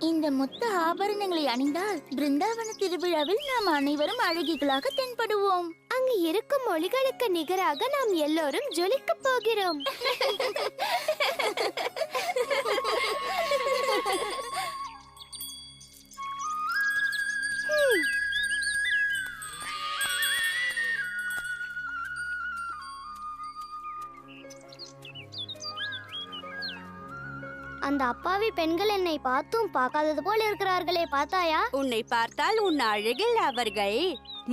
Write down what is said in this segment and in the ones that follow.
இந்த மொத்த ஆபரணங்களை அணிந்தால் பிருந்தாவன திருவிழாவில் நாம் அனைவரும் அழகிகளாக தென்படுவோம். அங்கு இருக்கும் ஒளிகளுக்கு நிகராக நாம் எல்லோரும் ஜொலிக்க போகிறோம். அந்த அப்பாவி பெண்கள் என்னை பார்த்தும் பார்க்காதது போல் இருக்கிறார்களே, பார்த்தாயா? உன்னை பார்த்தால் உன் அழகில் அவர்கள்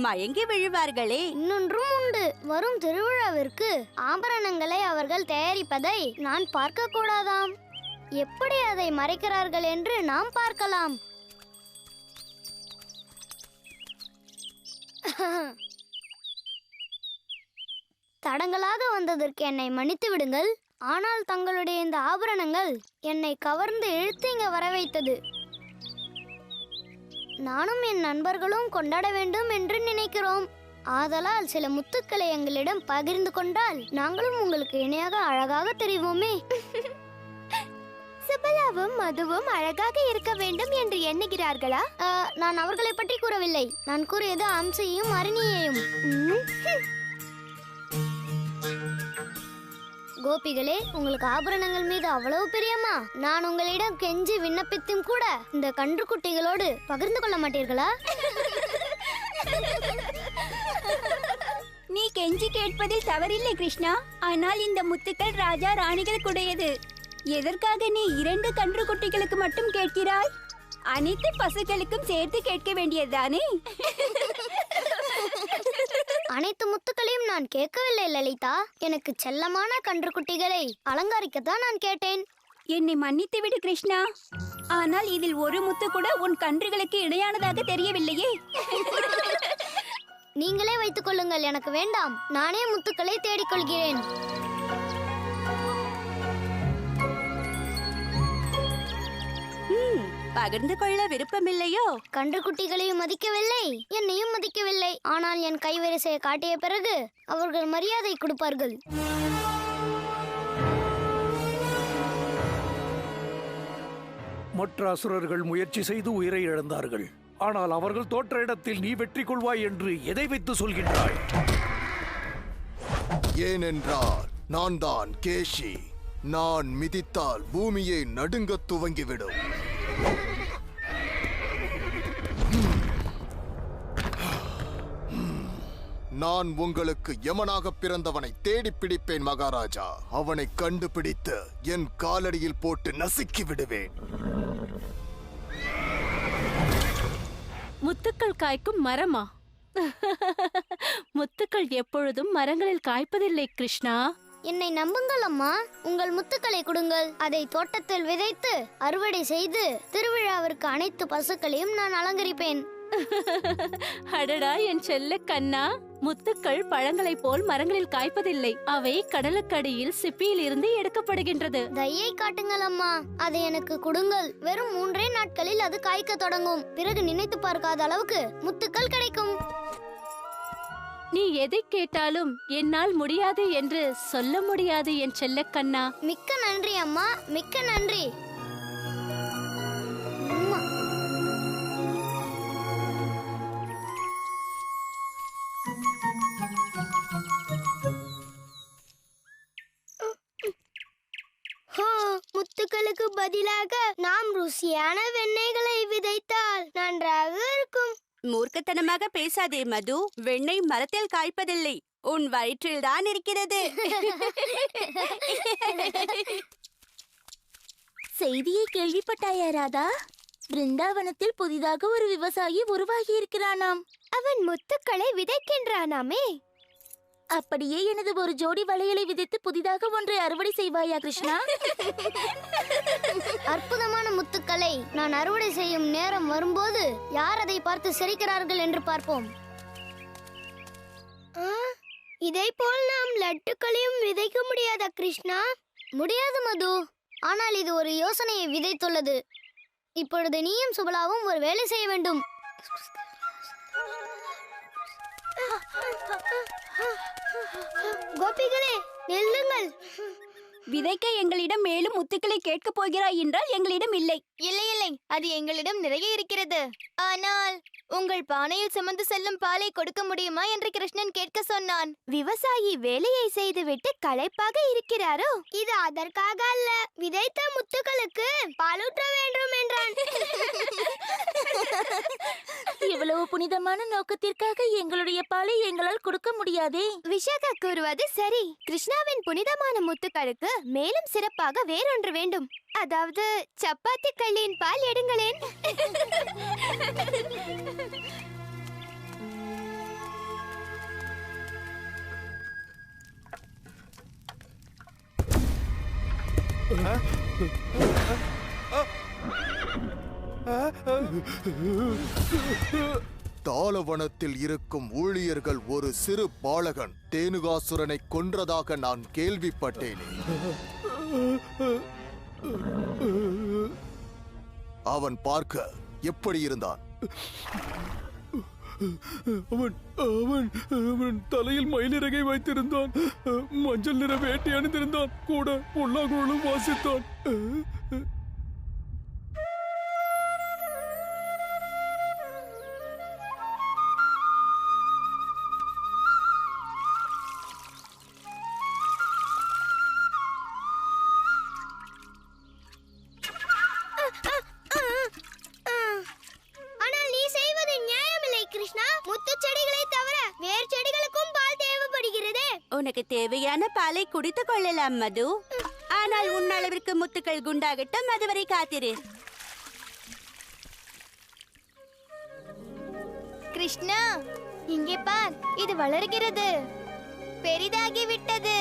மயங்கி விழுவார்களே. இன்னொன்றும் உண்டு. வரும் திருவிழாவிற்கு ஆபரணங்களை அவர்கள் தயாரிப்பதை நான் பார்க்க கூடாதாம். எப்படி அதை மறைக்கிறார்கள் என்று நாம் பார்க்கலாம். தடங்களாக வந்ததற்கு என்னை மன்னித்து விடுங்கள். ஆனால் தங்களுடைய இந்த ஆபரணங்கள் என்னை கவர்ந்து இழுத்து இங்க வர வைத்தது. நானும் என் நண்பர்களும் கொண்டாட வேண்டும் என்று நினைக்கிறோம். ஆதலால் சில முத்துக்களை எங்களிடம் பகிர்ந்து கொண்டால் நாங்களும் உங்களுக்கு இணையாக அழகாக தெரிவோமே. சுபலாவும் மதுவும் அழகாக இருக்க வேண்டும் என்று எண்ணுகிறார்களா? நான் அவர்களை பற்றி கூறவில்லை. நான் கூறியது அம்சையும் அருணியையும். கோபிகளே, உங்களுக்கு ஆபரணங்கள் மீது அவ்வளவு பிரியமா? நான் உங்களிடம் கெஞ்சி விண்ணப்பித்தும் கூட இந்த கன்றுக்குட்டிகளோடு பகிர்ந்து கொள்ள மாட்டீர்களா? நீ கெஞ்சி கேட்பதில் தவறில்லை கிருஷ்ணா. ஆனால் இந்த முத்துக்கள் ராஜா ராணிகளுக்குடையது. எதற்காக நீ 2 கன்றுக்குட்டிகளுக்கு மட்டும் கேட்கிறாய்? அனைத்து பசுக்களுக்கும் சேர்த்து கேட்க வேண்டியதுதானே? அனைத்து முத்துக்களையும் நான் கேட்கவில்லை லலிதா. எனக்கு செல்லமான கன்றுக்குட்டிகளை அலங்கரிக்கத்தான் நான் கேட்டேன். என்னை மன்னித்து விடு கிருஷ்ணா. ஆனால் இதில் ஒரு முத்து கூட உன் கன்றுகளுக்கு இணையானதாக தெரியவில்லையே. நீங்களே வைத்துக் கொள்ளுங்கள், எனக்கு வேண்டாம். நானே முத்துக்களை தேடிக்கொள்கிறேன். பகிர்ந்து கொள்ள விருப்பமில்லையோ? கன்றுக்குட்டிகளையும் மதிக்கவில்லை, என்னையும் மதிக்கவில்லை. ஆனால் என் கைவரிசையை காட்டிய பிறகு அவர்கள் மரியாதை கொடுப்பார்கள். மற்ற அசுரர்கள் முயற்சி செய்து உயிரை இழந்தார்கள். ஆனால் அவர்கள் தோற்ற இடத்தில் நீ வெற்றி கொள்வாய் என்று எதை வைத்து சொல்கின்றாய்? ஏனென்றால் நான் தான் கேஷி. நான் மிதித்தால் பூமியை நடுங்கத் துவங்கிவிடும். நான் உங்களுக்கு யமனாக பிறந்தவனை தேடி பிடிப்பேன் மகாராஜா. அவனை கண்டுபிடித்து என் காலடியில் போட்டு நசுக்கி விடுவேன். முத்துக்கள் காய்க்கும் மரமா? முத்துக்கள் எப்பொழுதும் மரங்களில் காய்ப்பதில்லை கிருஷ்ணா. என்னை நம்புங்கள் அம்மா. உங்கள் முத்துக்களை கொடுங்கள். அதை தோட்டத்தில் விதைத்து அறுவடை செய்து திருவிழாவிற்கு அனைத்து பசுக்களையும் நான் அலங்கரிப்பேன். அடடா என் செல்ல கண்ணா, முத்துக்கள் பழங்களைப் போல் மரங்களில் காய்ப்பதில்லை. அவை கடலுக்கடியில் சிப்பியில் இருந்து எடுக்கப்படுகின்றது. தயை காட்டுங்கள் அம்மா. அதை எனக்கு கொடுங்கள். வெறும் 3 நாட்களில் அது காய்க்க தொடங்கும். பிறகு நினைத்து பார்க்காத அளவுக்கு முத்துக்கள் கிடைக்கும். நீ எதை கேட்டாலும் என்னால் முடியாது என்று சொல்ல முடியாது என் செல்ல கண்ணா. மிக்க நன்றி அம்மா, மிக்க நன்றி. முத்துக்களுக்கு பதிலாக நாம் ருசியான வெண்ணெய்களை விதைத்தால் நன்றாக இருக்கும். மூர்க்கத்தனமாக பேசாதே மது. வெண்ணெய் மரத்தில் காய்ப்பதில்லை, உன் வயிற்றில் தான் இருக்கிறது. செய்தியை கேள்விப்பட்டாயா ராதா? பிருந்தாவனத்தில் புதிதாக ஒரு விவசாயி உருவாகி இருக்கிறானாம். அவன் முத்துக்களை விதைக்கின்றானாமே. அப்படியே எனது ஒரு ஜோடி வளையலை விதைத்து புதிதாக ஒன்றை அறுவடை செய்வாயா கிருஷ்ணா? அற்புதமான முத்துக்களை நான் அறுவடை செய்யும் நேரம் வரும்போது யார் அதை பார்த்து சிரிக்கிறார்கள் என்று பார்ப்போம். இதை போல் நாம் லட்டுக்களையும் விதைக்க முடியாதா கிருஷ்ணா? முடியாது மது. ஆனால் இது ஒரு யோசனையை விதைத்துள்ளது. இப்பொழுது நீயும் சுபலாவும் ஒரு வேலை செய்ய வேண்டும். கோபிகளே, நில்லுங்கள். விதைக்க எங்களிடம் மேலும் முத்துக்களை கேட்கப் போகிறாய் என்றால் எங்களிடம் இல்லை. இல்லை இல்லை, அது எங்களிடம் நிறைய இருக்கிறது. ஆனால் உங்கள் பானையில் சுமந்து செல்லும் பாலை கொடுக்க முடியுமா என்று கிருஷ்ணன் கேட்க சொன்னான். விவசாயி வேலையை செய்துவிட்டு களைப்பாக இருக்கிறாரோ? இது அதற்காக அல்ல, விதைத்த முத்துக்களுக்கு பாலூற்ற வேண்டும் என்றான். இவ்வளவு புனிதமான நோக்கத்திற்காக எங்களுடைய பாலை எங்களால் கொடுக்க முடியாதே. விஷாகா கூறுவது சரி. கிருஷ்ணாவின் புனிதமான முத்துக்களுக்கு மேலும் சிறப்பாக வேறொன்று வேண்டும். அதாவது சப்பாத்தி கள்ளியின் பால் எடுங்களேன். தாளவனத்தில் இருக்கும் ஊழியர்கள் ஒரு சிறு பாலகன் தேனுகாசுரனை கொன்றதாக நான் கேள்விப்பட்டேனே. அவன் பார்க்க எப்படி இருந்தான்? அவன் தலையில் மயிலிறகை வைத்திருந்தான். மஞ்சள் நிற வேட்டி அணிந்திருந்தான். கூட புல்லாங்குழலும் வாசித்தான். ஆனால் நீ செய்வது நியாயமில்லை கிருஷ்ணா. முத்து செடிகளை தவிர வேறு செடிகளுக்கும் பால் தேவைப்படுகிறதே. உனக்கு தேவையான பாலை குடித்துக் கொள்ளலாம் மது. ஆனால் உன் அளவிற்கு முத்துக்கள் குண்டாகட்டும், அதுவரை காத்திரு. கிருஷ்ணா, இங்கே பார், இது வளர்கிறது, பெரிதாகி விட்டது.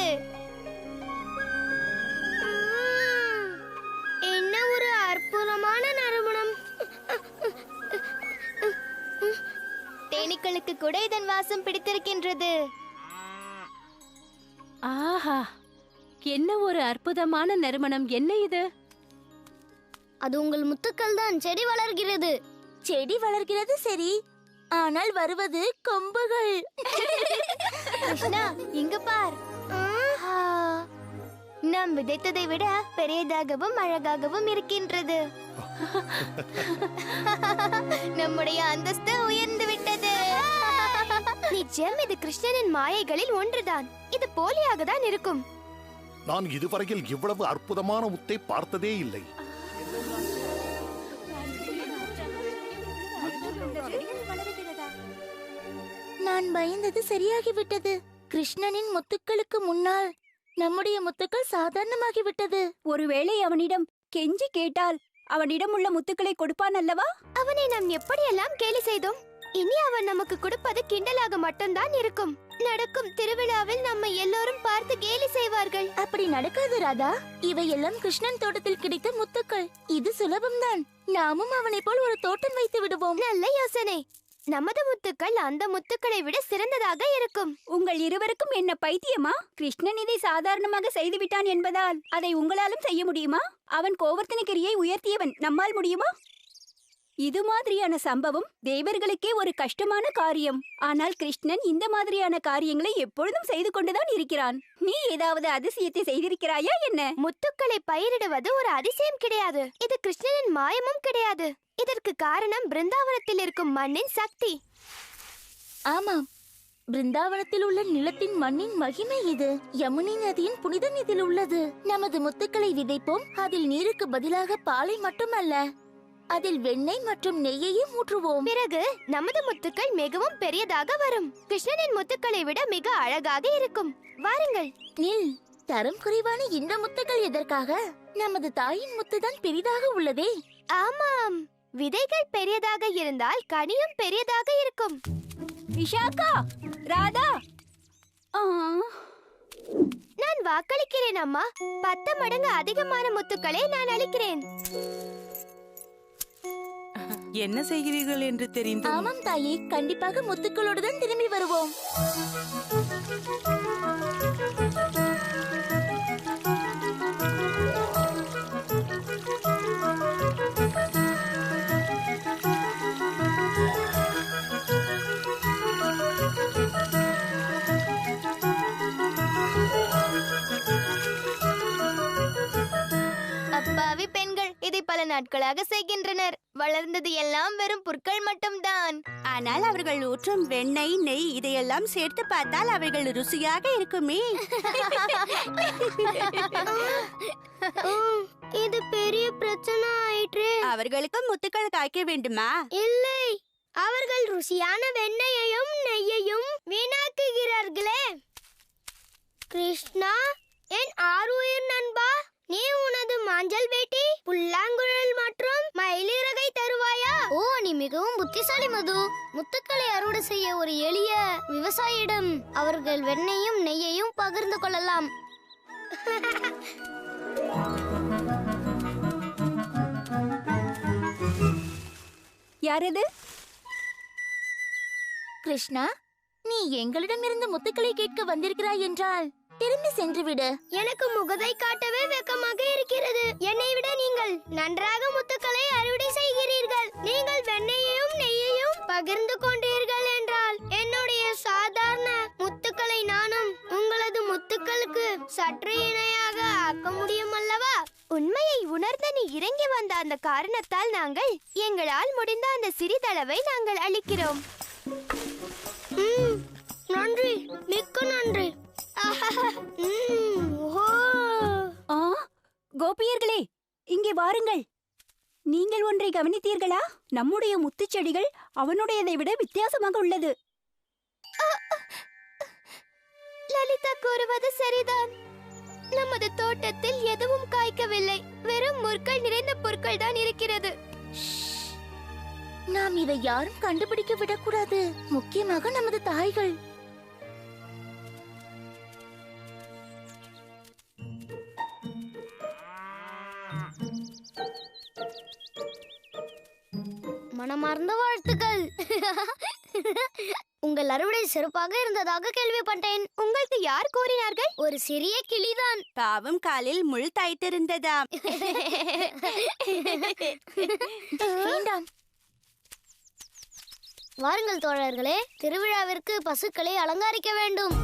என்ன ஒரு அற்புதமான நறுமணம். தேனீக்களுக்கு கூட இதன் வாசம் பிடித்திருக்கின்றது. ஆஹா, என்ன ஒரு அற்புதமான நறுமணம்! என்ன இது? அது உங்கள் முத்துக்கள் தான். செடி வளர்கிறது. செடி வளர்கிறது சரி, ஆனால் வருவது கொம்புகள். கிருஷ்ணா, இங்க பார். நாம் விதைத்ததை விட பெரியதாகவும் அழகாகவும் இருக்கின்றது. நம்முடைய அந்தஸ்து உயர்ந்து விட்டது. நிச்சயம் இது கிருஷ்ணனின் மாயைகளில் ஒன்றுதான். இது போலியாக தான் இருக்கும். நான் இதுவரையில் இவ்வளவு அற்புதமான முத்தை பார்த்ததே இல்லை. நான் பயந்தது சரியாகிவிட்டது. கிருஷ்ணனின் முத்துக்களுக்கு முன்னால் நம்முடைய முத்துக்கள் சாதாரணமாகிவிட்டது. ஒருவேளை அவனிடம் கெஞ்சி கேட்டால் அவனிடம் உள்ள முத்துக்களை கொடுப்பான் அல்லவா? அவனை நாம் எப்படியெல்லாம் கேலி செய்தோம். இனி அவன் நமக்கு கொடுப்பது கிண்டலாக மட்டும்தான் இருக்கும். நடக்கும் திருவிழாவில் நம்ம எல்லோரும் பார்த்து கேலி செய்வார்கள். அப்படி நடக்காது ராதா. இவையெல்லாம் கிருஷ்ணன் தோட்டத்தில் கிடைத்த முத்துக்கள். இது சுலபம்தான். நாமும் அவனை போல் ஒரு தோட்டம் வைத்து விடுவோம். நல்ல யோசனை. நமது முத்துக்கள் அந்த முத்துக்களை விட சிறந்ததாக இருக்கும். உங்கள் இருவருக்கும் என்ன பைத்தியமா? கிருஷ்ணன் இதை சாதாரணமாக செய்துவிட்டான் என்பதால் அதை உங்களாலும் செய்ய முடியுமா? அவன் கோவர்த்தனகிரியை உயர்த்தியவன், நம்மால் முடியுமா? இது மாதிரியான சம்பவம் தேவர்களுக்கே ஒரு கஷ்டமான காரியம். ஆனால் கிருஷ்ணன் இந்த மாதிரியான காரியங்களை எப்பொழுதும் செய்து கொண்டுதான் இருக்கிறான். நீ ஏதாவது அதிசயத்தை செய்திருக்கிறாயா என்ன? முத்துக்களை பயிரிடுவது ஒரு அதிசயம் கிடையாது. இது கிருஷ்ணனின் மாயமும் கிடையாது. இதற்கு காரணம் பிருந்தாவனத்தில் இருக்கும் மண்ணின் சக்தி. ஆமாம், பிருந்தாவனத்தில் உள்ள நிலத்தின் மண்ணின் மகிமை இது. யமுனை நதியின் புனிதம் இதில் உள்ளது. நமது முத்துக்களை விதைப்போம். அதில் நீருக்கு பதிலாக பாலை மட்டுமல்ல, அதில் வெண்ணெய் மற்றும் நெய்யையும் ஊற்றுவோம். பிறகு நமது முத்துக்கள் மிகவும் பெரியதாக வரும். கிருஷ்ணனின் முத்துக்களை விட மிக அழகாக இருக்கும். வாருங்கள். நில். தரம் குறைவான இந்த முத்துக்கள் எதற்காக? நமது தாயின் முத்துதான் பெரிதாக உள்ளதே. ஆமாம், விதைகள் பெரியதாக இருந்தால் கனியும் பெரியதாக இருக்கும். விஷாகா, ராதா, நான் வாக்களிக்கிறேன் அம்மா. 10 மடங்கு அதிகமான முத்துக்களை நான் அளிக்கிறேன். என்ன செய்கிறீர்கள் என்று தெரிந்து ஆமாம் தாயே, கண்டிப்பாக முத்துக்களோடு தான் திரும்பி வருவோம். நாட்களாக செய்கின்றனர். வளர்ந்தது எல்லாம் வெறும் புற்கள் மட்டும்தான். ஆனால் அவர்கள் ஊற்றும் வெண்ணெய், நெய் இதையெல்லாம் சேர்த்து பார்த்தால் அவைகள் ருசியாக இருக்குமே. இது பெரிய பிரச்சனை ஆயிற்று. அவர்களுக்கும் முத்துக்கள் காய்க்க வேண்டுமா? இல்லை, அவர்கள் ருசியான வெண்ணெயையும் நெய்யையும் வீணாக்குகிறார்களே. கிருஷ்ணா, என் ஆருயிர் நண்பா, நீ உனது மஞ்சள் வேட்டி, புல்லாங்குழல் மற்றும் மயிலிறகை தருவாயா? ஓ, நீ மிகவும் புத்திசாலி மது. முத்துக்களை அறுவடை செய்ய ஒரு எளிய விவசாயியிடம் அவர்கள் வெண்ணெயும் நெய்யையும் பகிர்ந்து கொள்ளலாம். யாரது? கிருஷ்ணா, நீ எங்களிடமிருந்து முத்துக்களை கேட்க வந்திருக்கிறாய் என்றால் திரும்பி சென்று விடு. எனக்கு முகத்தை காட்டவே வெக்கமாக இருக்கிறது. என்னை விட நீங்கள் நன்றாக முத்துக்களை அறுவடை செய்கிறீர்கள். நீங்கள் வெண்ணெயையும் நெய்யையும் பகிர்ந்து கொண்டீர்கள் என்றால் என்னுடைய சாதாரண முத்துக்களை நானும் உங்களது முத்துக்களுக்கு சற்று இணையாக ஆக்க முடியும் அல்லவா? உண்மையை உணர்ந்த நீ இறங்கி வந்த அந்த காரணத்தால் நாங்கள் எங்களால் முடிந்த அந்த சிறிதளவை நாங்கள் அளிக்கிறோம். நன்றி, மிக்க நன்றி. கோபியர்களே, இங்கே வாருங்கள். நீங்கள் ஒன்றை கவனித்தீர்களா? நம்முடைய முத்துச்செடிகள் அவனுடையதை விட வித்தியாசமாக உள்ளது. லலிதா கூறுவது சரிதான். நமது தோட்டத்தில் எதுவும் காய்க்கவில்லை. வெறும் முற்கள் நிறைந்த பொருட்கள் தான் இருக்கிறது. நாம் இதை யாரும் கண்டுபிடிக்க விடக்கூடாது, முக்கியமாக நமது தாய்கள். மனமார்ந்த வாழ்த்துக்கள். உங்கள் அறுவடை சிறப்பாக இருந்ததாக கேள்விப்பட்டேன். உங்களுக்கு யார் கூறினார்கள்? ஒரு சிறிய கிளிதான். பாவம், காலில் முள் தைத்திருந்ததாம். வேண்டாம். வாருங்கள் தோழர்களே, திருவிழாவிற்கு பசுக்களை அலங்கரிக்க வேண்டும்.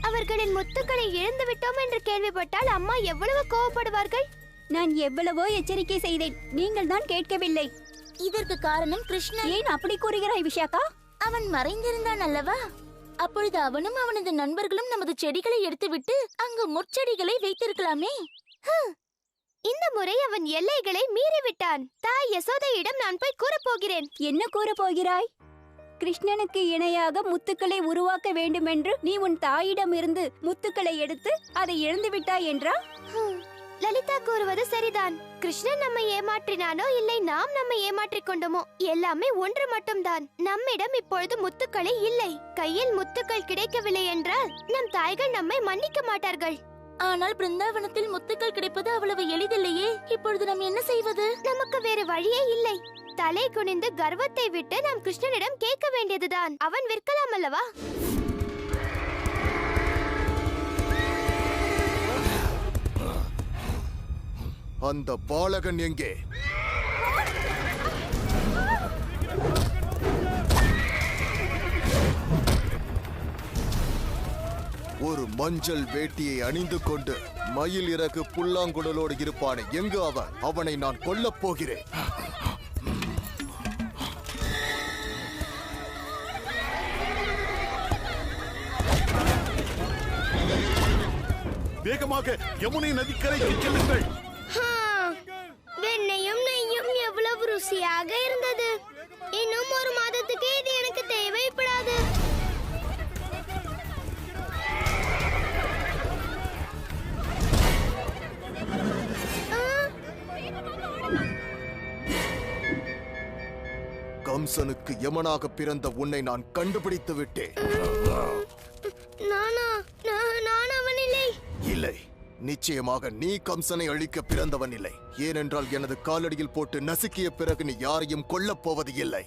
அவர்களின் முத்துக்களை இழந்து விட்டோம் என்று கேள்விப்பட்டால் அம்மா எவ்வளவு கோவப்படுவார்கள். நான் எவ்வளவோ எச்சரிக்கை செய்தேன், நீங்கள் தான் கேட்கவில்லை. இதற்கு காரணம் கிருஷ்ணன். ஏன் அப்படி கூறுகிறாய் விஷாக்கா? அவன் மறைந்திருந்தான் அல்லவா? அப்பொழுது அவனும் அவனது நண்பர்களும் நமது செடிகளை எடுத்துவிட்டு அங்கு முற்செடிகளை வைத்திருக்கலாமே. இந்த முறை அவன் எல்லைகளை மீறிவிட்டான். தாய் யசோதையிடம் நான் போய் கூறப்போகிறேன். என்ன கூறப் போகிறாய்? கிருஷ்ணனுக்கு இணையாக முத்துக்களை உருவாக்க வேண்டுமென்று நீ உன் தாயிடமிருந்து முத்துக்களை எடுத்து அதை இழந்து விட்டாய் என்றா? லலிதா கூறுவது சரிதான். கிருஷ்ணன் நம்மை ஏமாற்றினானோ இல்லை நாம் நம்மை ஏமாற்றிக் கொண்டோமோ, எல்லாமே ஒன்று மட்டும்தான். நம்மிடம் இப்பொழுது முத்துக்களே இல்லை. கையில் முத்துக்கள் கிடைக்கவில்லை என்றால் நம் தாய்கள் நம்மை மன்னிக்க மாட்டார்கள். ஆனால் பிருந்தாவனத்தில் முத்துக்கள் கிடைப்பது அவ்வளவு எளிதில்லையே. இப்பொழுது நாம் என்ன செய்வது? நமக்கு வேறு வழியே இல்லை. தலை குனிந்து கர்வத்தை விட்டு நாம் கிருஷ்ணனிடம் கேட்க வேண்டியதுதான். அவன் விற்கலாம் அல்லவா? அந்த பாலகன் எங்கே? ஒரு மஞ்சள் வேட்டியை அணிந்து கொண்டு மயில் இறகு புல்லாங்குழலோடு இருப்பானே, எங்கு அவன்? அவனை நான் கொல்லப் போகிறேன். வேகமாக யமுனை நதிக்கரைக்கு செல்லுங்கள். வெண்ணையும் நெய்யும் எவ்வளவு ருசியாக இருந்தது. இன்னும் ஒரு மாதத்துக்கு இது எனக்கு தேவைப்படாது. கம்சனுக்கு யமனாக பிறந்த உன்னை நான் கண்டுபிடித்து விட்டேன். நான் அவன் இல்லை. இல்லை, நிச்சயமாக நீ கம்சனை அழிக்க பிறந்தவன் இல்லை. ஏனென்றால் எனது காலடியில் போட்டு நசுக்கிய பிறகு நீ யாரையும் கொல்லப் போவது இல்லை.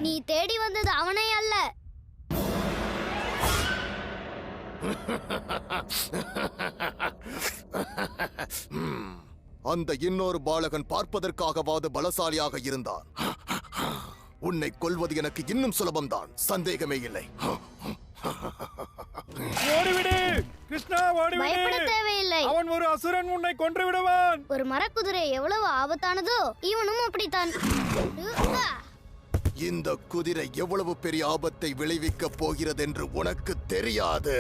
நீ தேடி வந்தது அவனை அல்ல. அந்த இன்னொரு பாலகன் பார்ப்பதற்காகவாது பலசாலியாக இருந்தான். உன்னை கொல்வது எனக்கு இன்னும் சுலபம்தான், சந்தேகமே இல்லை. ஓடிவிடு கிருஷ்ணா, பயப்பட ஓடிவிடு. தேவையில்லை. அவன் ஒரு அசுரன், உன்னை கொன்று விடுவான். ஒரு மரக்குதிரை எவ்வளவு ஆபத்தானதோ இவனும் அப்படித்தான். இந்த குதிரை எவ்வளவு பெரிய ஆபத்தை விளைவிக்கப் போகிறது என்று உனக்கு தெரியாது.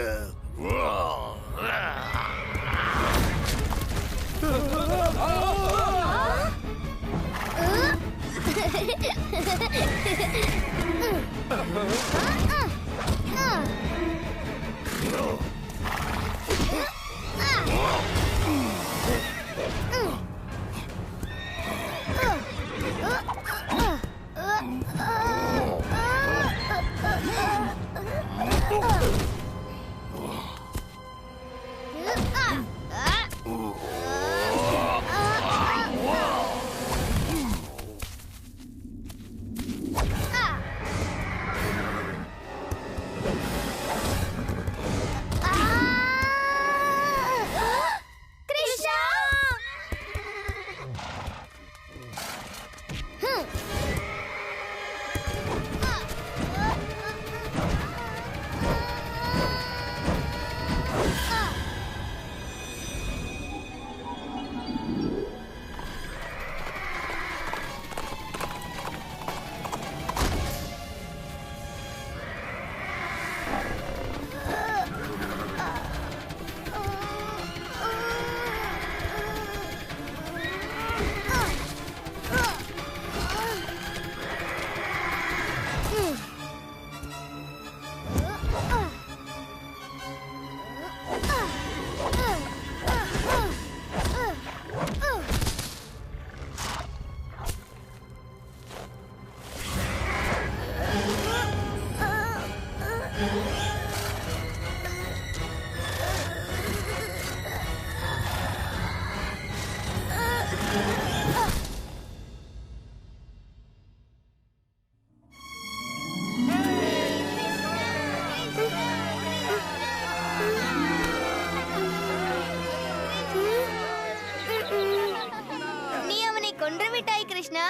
நீ அவனை கொன்று விட்டாய் கிருஷ்ணா.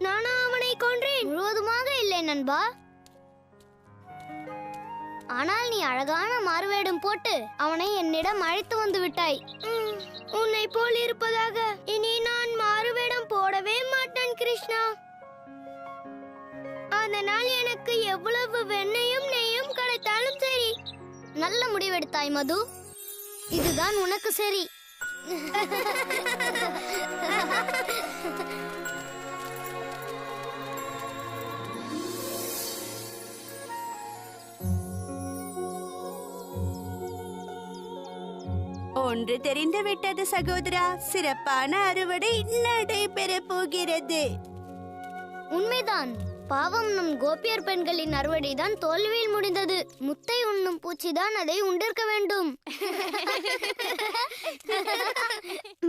நானா அவனை கொன்றேன்? முழுவதுமாக இல்லை நண்பா. ஆனால் நீ அழகான மாறுவேடம் போட்டு அவனை என்னிடம் அழைத்து வந்து விட்டாய். உன்னை போல் இருப்பதாக இனி நான் மாறுவேடம் போடவே மாட்டேன் கிருஷ்ணா. அதனால் எனக்கு எவ்வளவு வெண்ணையும் நெய்யும் கிடைத்தாலும் சரி. நல்ல முடிவெடுத்தாய் மது, இதுதான் உனக்கு சரி. ஒன்று தெரிந்து விட்டது சகோதரா, சிறப்பான அறுவடை நடைபெற போகிறது. உண்மைதான். பாவம், நம் கோபியர் பெண்களின் அறுவடைதான் தோல்வியில் முடிந்தது. முத்தை உண்ணும் பூச்சிதான் அதை உண்டிருக்க வேண்டும்.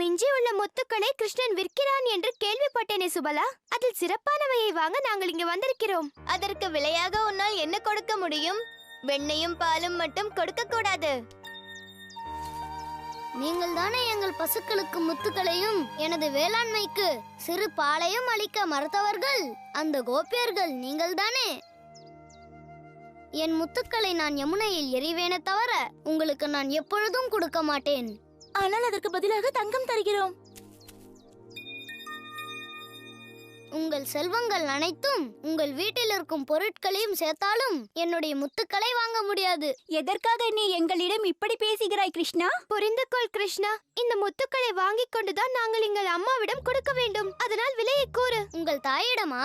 மிஞ்சியுள்ள முத்துக்களை கிருஷ்ணன் விற்கிறான் என்று கேள்விப்பட்டேனே சுபலா. அதில் சிறப்பானவையை வாங்க நாங்கள் இங்கு வந்திருக்கிறோம். அதற்கு விலையாக உன்னால் என்ன கொடுக்க முடியும்? வெண்ணையும் பாலும் மட்டும் கொடுக்க கூடாது. நீங்கள் தானே எங்கள் பசுக்களுக்கு முத்துக்களையும் எனது வேளாண்மைக்கு சிறு பாலையும் அளிக்க மறுத்தவர்கள். அந்த கோபியர்கள் நீங்கள் தானே. என் முத்துக்களை நான் யமுனையில் எறிவேனே தவிர உங்களுக்கு நான் எப்பொழுதும் கொடுக்க மாட்டேன். ஆனால் அதற்கு பதிலாக தங்கம் தருகிறோம். உங்கள் செல்வங்கள் அனைத்தும் உங்கள் வீட்டில் இருக்கும் பொருட்களையும் சேர்த்தாலும் என்னுடைய முத்துக்களை வாங்க முடியாது. எதற்காக நீ எங்களிடம் இப்படி பேசுகிறாய் கிருஷ்ணா? புரிந்து கொள் கிருஷ்ணா. இந்த முத்துக்களை வாங்கிக் கொண்டுதான் நாங்கள் எங்கள் அம்மாவிடம் கொடுக்க வேண்டும். அதனால் விலையை கூறு. உங்கள் தாயிடமா?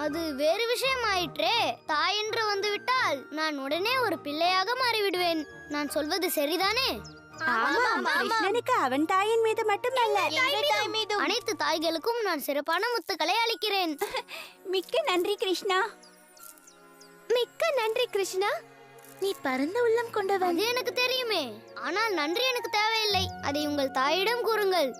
அது வேறு விஷயம் ஆயிற்றே. தாய் என்று வந்துவிட்டால் நான் உடனே ஒரு பிள்ளையாக மாறிவிடுவேன். நான் சொல்வது சரிதானே? கிருஷ்ணனுக்கு அவன் தாயின் மீது மட்டுமல்ல, அனைத்து தாய்களுக்கும் நான் சிறப்பான முத்துக்களை அளிக்கிறேன். மிக்க நன்றி கிருஷ்ணா. மிக்க நன்றி கிருஷ்ணா. நீ பரந்த உள்ளம் கொண்டவன். அது எனக்கு தெரியுமே. ஆனால் நன்றி எனக்கு தேவையில்லை. அதை உங்கள் தாயிடம் கூறுங்கள்.